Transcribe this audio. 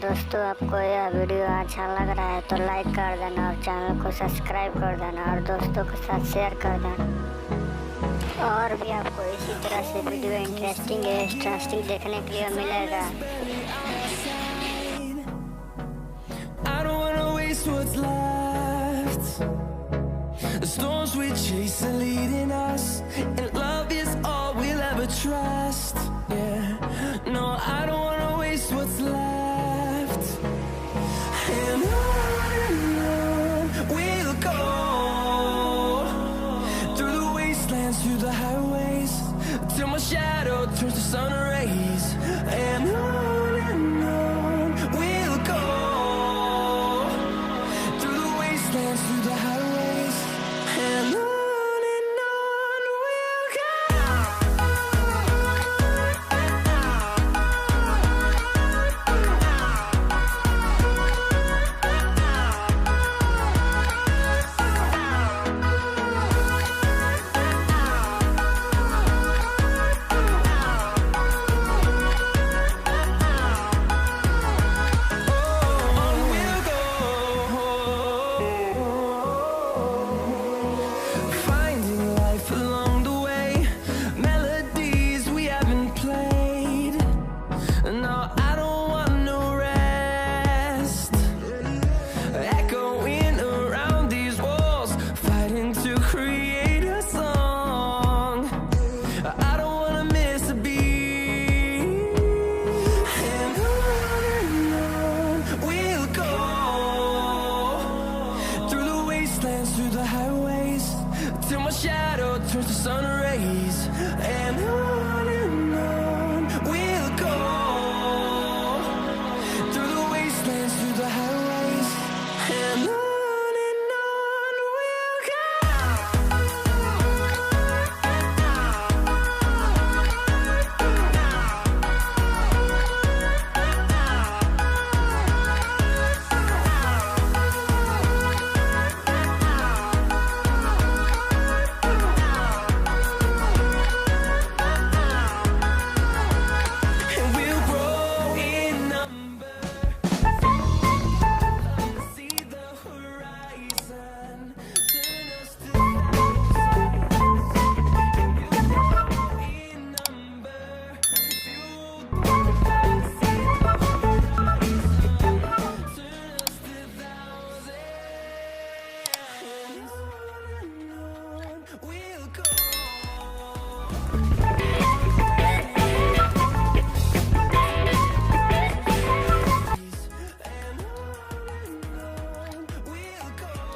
दोस्तों आपको यह वीडियो अच्छा लग रहा है तो लाइक कर देना और चैनल को सब्सक्राइब कर देना और दोस्तों के साथ शेयर कर देना। और भी आपको इसी तरह से वीडियो इंटरेस्टिंग देखने के लिए मिलेगा। The storms we chase are leading us, and love is all we'll ever trust. Yeah, no, I don't wanna waste what's left. And on we'll go, through the wastelands, through the highways, till my shadow turns to sun rays. And on we'll go, through the wastelands, through the highways, and on we'll go. Along the way, melodies we haven't played. No,